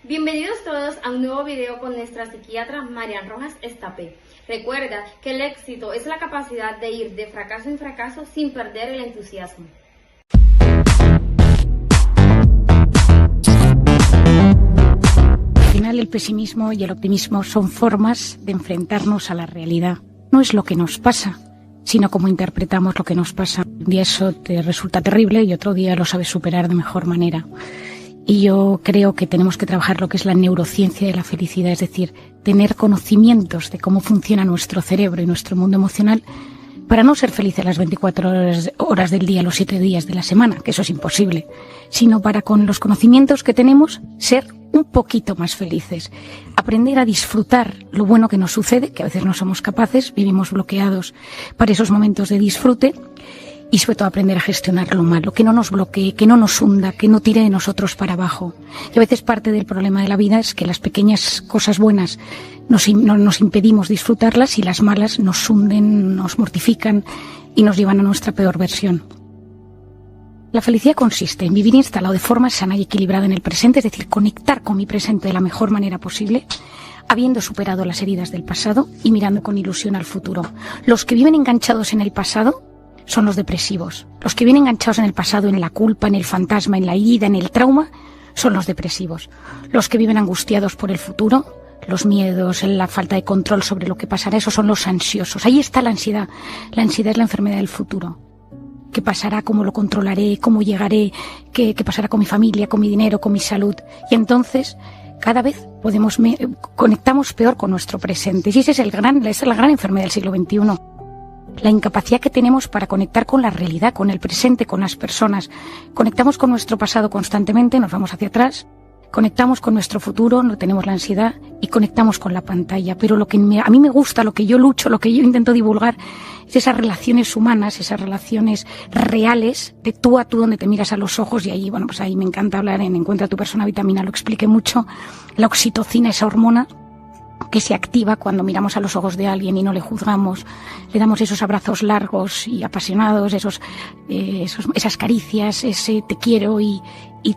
Bienvenidos todos a un nuevo video con nuestra psiquiatra Marian Rojas Estapé. Recuerda que el éxito es la capacidad de ir de fracaso en fracaso sin perder el entusiasmo. Al final, el pesimismo y el optimismo son formas de enfrentarnos a la realidad. No es lo que nos pasa, sino cómo interpretamos lo que nos pasa. Un día eso te resulta terrible y otro día lo sabes superar de mejor manera. Y yo creo que tenemos que trabajar lo que es la neurociencia de la felicidad, es decir, tener conocimientos de cómo funciona nuestro cerebro y nuestro mundo emocional para no ser felices las 24 horas del día, los 7 días de la semana, que eso es imposible, sino para con los conocimientos que tenemos ser un poquito más felices, aprender a disfrutar lo bueno que nos sucede, que a veces no somos capaces, vivimos bloqueados para esos momentos de disfrute, y sobre todo aprender a gestionar lo malo, que no nos bloquee, que no nos hunda, que no tire de nosotros para abajo. Y a veces parte del problema de la vida es que las pequeñas cosas buenas nos impedimos disfrutarlas y las malas nos hunden, nos mortifican y nos llevan a nuestra peor versión. La felicidad consiste en vivir instalado de forma sana y equilibrada en el presente, es decir, conectar con mi presente de la mejor manera posible, habiendo superado las heridas del pasado y mirando con ilusión al futuro. Los que viven enganchados en el pasado son los depresivos. Los que vienen enganchados en el pasado, en la culpa, en el fantasma, en la herida, en el trauma, son los depresivos. Los que viven angustiados por el futuro, los miedos, la falta de control sobre lo que pasará, esos son los ansiosos. Ahí está la ansiedad. La ansiedad es la enfermedad del futuro. ¿Qué pasará? ¿Cómo lo controlaré? ¿Cómo llegaré? ¿Qué pasará con mi familia, con mi dinero, con mi salud? Y entonces cada vez conectamos peor con nuestro presente. Y esa es la gran enfermedad del siglo XXI. La incapacidad que tenemos para conectar con la realidad, con el presente, con las personas. Conectamos con nuestro pasado constantemente, nos vamos hacia atrás, conectamos con nuestro futuro, no tenemos la ansiedad y conectamos con la pantalla. Pero lo que a mí me gusta, lo que yo lucho, lo que yo intento divulgar, es esas relaciones humanas, esas relaciones reales, de tú a tú, donde te miras a los ojos. Y ahí, bueno, pues ahí me encanta hablar en Encuentra tu persona vitamina, lo expliqué mucho. La oxitocina, esa hormona que se activa cuando miramos a los ojos de alguien y no le juzgamos, le damos esos abrazos largos y apasionados, esas caricias, ese te quiero y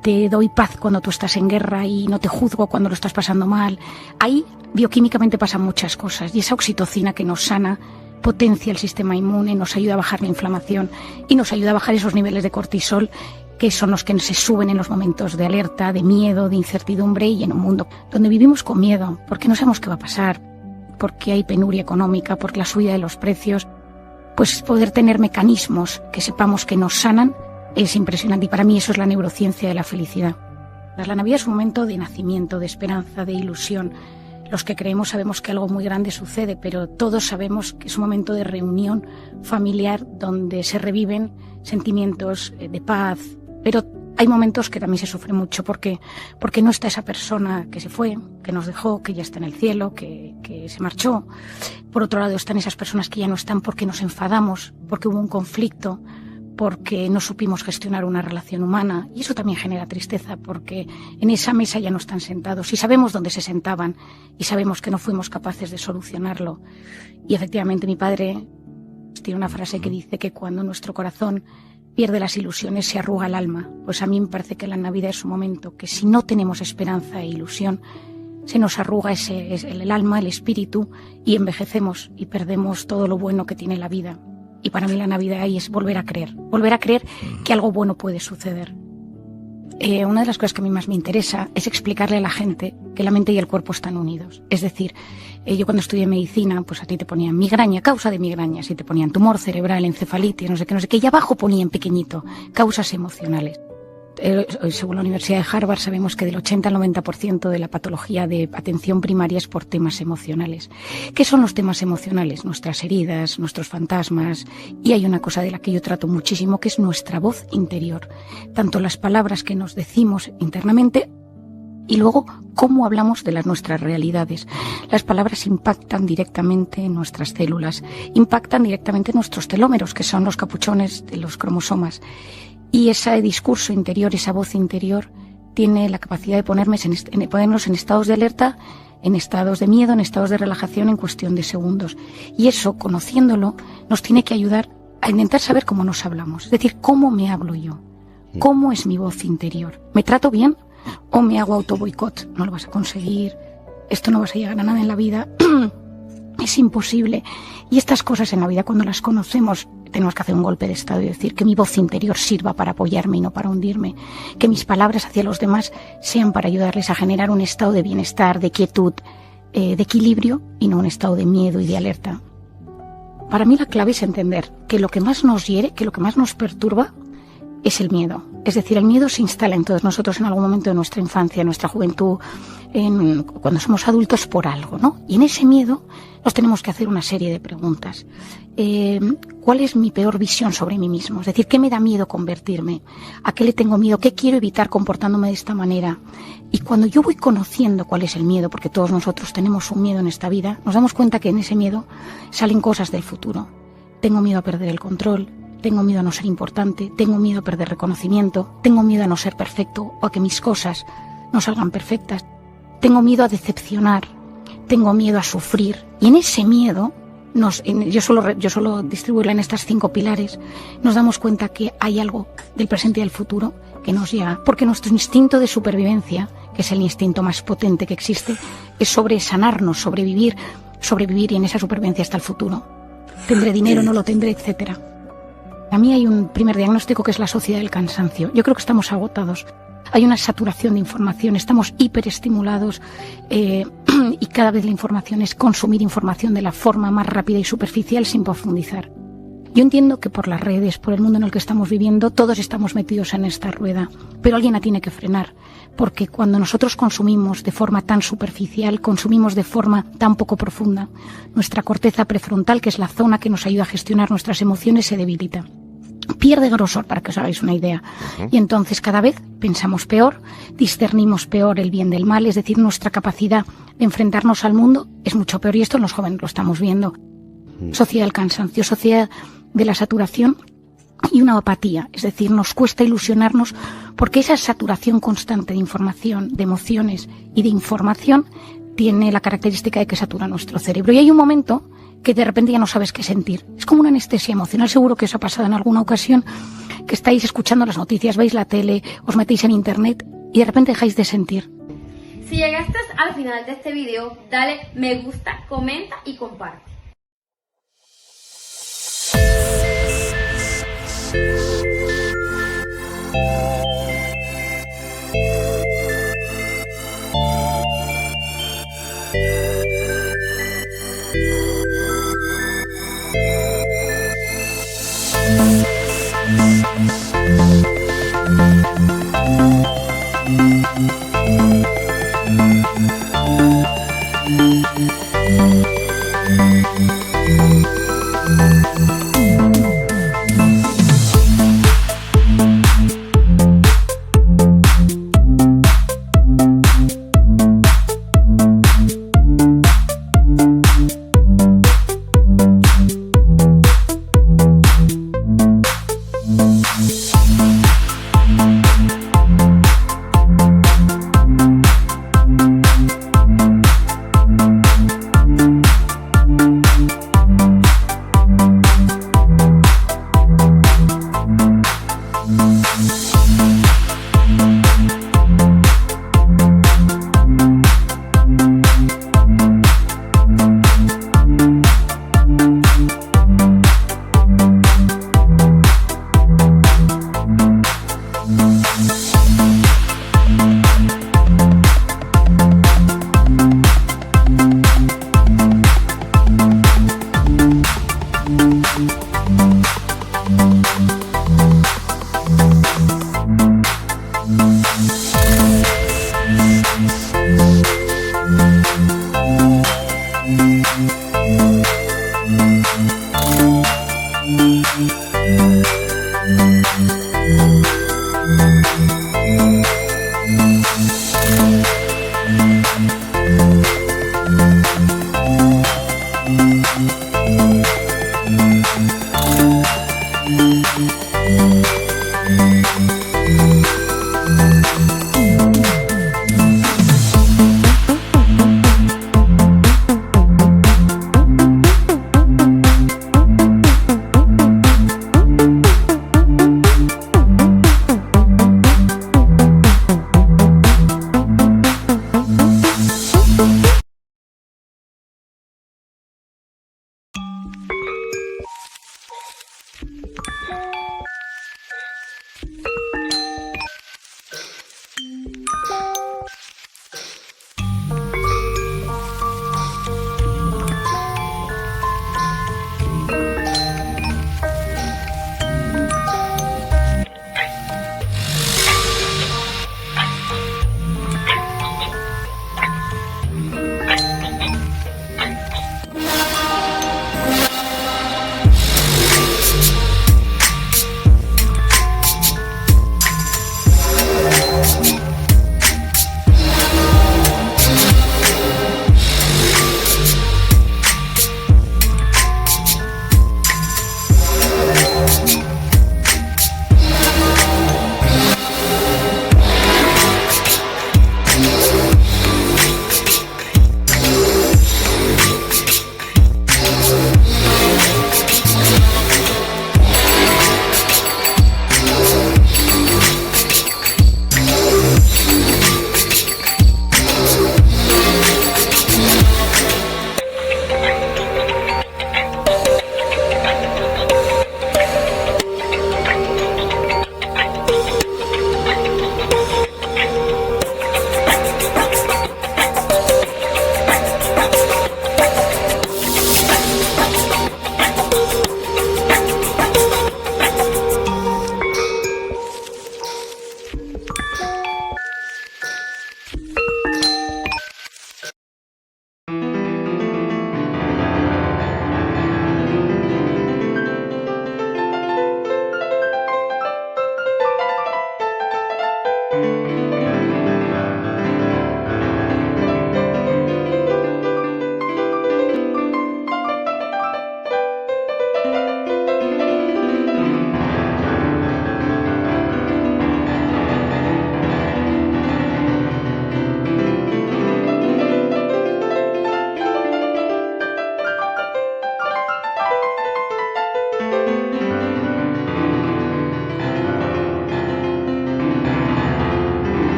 te doy paz cuando tú estás en guerra y no te juzgo cuando lo estás pasando mal. Ahí bioquímicamente pasan muchas cosas y esa oxitocina que nos sana potencia el sistema inmune, nos ayuda a bajar la inflamación y nos ayuda a bajar esos niveles de cortisol que son los que se suben en los momentos de alerta, de miedo, de incertidumbre y en un mundo donde vivimos con miedo, porque no sabemos qué va a pasar, porque hay penuria económica, porque la subida de los precios, pues poder tener mecanismos que sepamos que nos sanan es impresionante y para mí eso es la neurociencia de la felicidad. La Navidad es un momento de nacimiento, de esperanza, de ilusión. Los que creemos sabemos que algo muy grande sucede, pero todos sabemos que es un momento de reunión familiar donde se reviven sentimientos de paz. Pero hay momentos que también se sufre mucho porque no está esa persona que se fue, que nos dejó, que ya está en el cielo, que se marchó. Por otro lado están esas personas que ya no están porque nos enfadamos, porque hubo un conflicto, porque no supimos gestionar una relación humana. Y eso también genera tristeza porque en esa mesa ya no están sentados y sabemos dónde se sentaban y sabemos que no fuimos capaces de solucionarlo. Y efectivamente mi padre tiene una frase que dice que cuando nuestro corazón pierde las ilusiones se arruga el alma. Pues a mí me parece que la Navidad es un momento que si no tenemos esperanza e ilusión, se nos arruga el alma, el espíritu y envejecemos y perdemos todo lo bueno que tiene la vida. Y para mí la Navidad ahí es volver a creer que algo bueno puede suceder. Una de las cosas que a mí más me interesa es explicarle a la gente que la mente y el cuerpo están unidos. Es decir, yo cuando estudié medicina, pues a ti te ponían migraña, causa de migrañas, y te ponían tumor cerebral, encefalitis, no sé qué, y abajo ponían pequeñito, causas emocionales. Según la Universidad de Harvard sabemos que del 80 al 90% de la patología de atención primaria es por temas emocionales. ¿Qué son los temas emocionales? Nuestras heridas, nuestros fantasmas. Y hay una cosa de la que yo trato muchísimo, que es nuestra voz interior. Tanto las palabras que nos decimos internamente y luego cómo hablamos de nuestras realidades. Las palabras impactan directamente en nuestras células, impactan directamente en nuestros telómeros, que son los capuchones de los cromosomas. Y ese discurso interior, esa voz interior, tiene la capacidad de ponernos en estados de alerta, en estados de miedo, en estados de relajación en cuestión de segundos. Y eso, conociéndolo, nos tiene que ayudar a intentar saber cómo nos hablamos. Es decir, cómo me hablo yo, cómo es mi voz interior. ¿Me trato bien? o me hago auto boicot. No lo vas a conseguir, esto no vas a llegar a nada en la vida, es imposible. Y estas cosas en la vida, cuando las conocemos, tenemos que hacer un golpe de estado y decir que mi voz interior sirva para apoyarme y no para hundirme, que mis palabras hacia los demás sean para ayudarles a generar un estado de bienestar, de quietud, de equilibrio, y no un estado de miedo y de alerta. Para mí la clave es entender que lo que más nos hiere, que lo que más nos perturba, es el miedo. Es decir, el miedo se instala en todos nosotros en algún momento de nuestra infancia, en nuestra juventud, cuando somos adultos por algo, ¿no? Y en ese miedo nos tenemos que hacer una serie de preguntas. ¿Cuál es mi peor visión sobre mí mismo? Es decir, ¿qué me da miedo convertirme? ¿A qué le tengo miedo? ¿Qué quiero evitar comportándome de esta manera? Y cuando yo voy conociendo cuál es el miedo, porque todos nosotros tenemos un miedo en esta vida, nos damos cuenta que en ese miedo salen cosas del futuro. Tengo miedo a perder el control, tengo miedo a no ser importante, tengo miedo a perder reconocimiento, tengo miedo a no ser perfecto o a que mis cosas no salgan perfectas, tengo miedo a decepcionar, tengo miedo a sufrir. Y en ese miedo, yo suelo distribuirla en estas 5 pilares, nos damos cuenta que hay algo del presente y del futuro que nos llega, porque nuestro instinto de supervivencia, que es el instinto más potente que existe, es sobresanarnos, sobrevivir y en esa supervivencia está el futuro. Tendré dinero, no lo tendré, etcétera. A mí hay un primer diagnóstico que es la sociedad del cansancio. Yo creo que estamos agotados. Hay una saturación de información, estamos hiperestimulados y cada vez la información es consumir información de la forma más rápida y superficial sin profundizar. Yo entiendo que por las redes, por el mundo en el que estamos viviendo, todos estamos metidos en esta rueda, pero alguien la tiene que frenar, porque cuando nosotros consumimos de forma tan superficial, consumimos de forma tan poco profunda, nuestra corteza prefrontal, que es la zona que nos ayuda a gestionar nuestras emociones, se debilita. Pierde grosor, para que os hagáis una idea. Y entonces cada vez pensamos peor, discernimos peor el bien del mal, es decir, nuestra capacidad de enfrentarnos al mundo es mucho peor, y esto en los jóvenes lo estamos viendo. Sociedad del cansancio, sociedad de la saturación y una apatía, es decir, nos cuesta ilusionarnos porque esa saturación constante de información, de emociones y de información tiene la característica de que satura nuestro cerebro. Y hay un momento que de repente ya no sabes qué sentir. Es como una anestesia emocional. Seguro que os ha pasado en alguna ocasión que estáis escuchando las noticias, veis la tele, os metéis en internet y de repente dejáis de sentir. Si llegaste al final de este video, dale me gusta, comenta y comparte.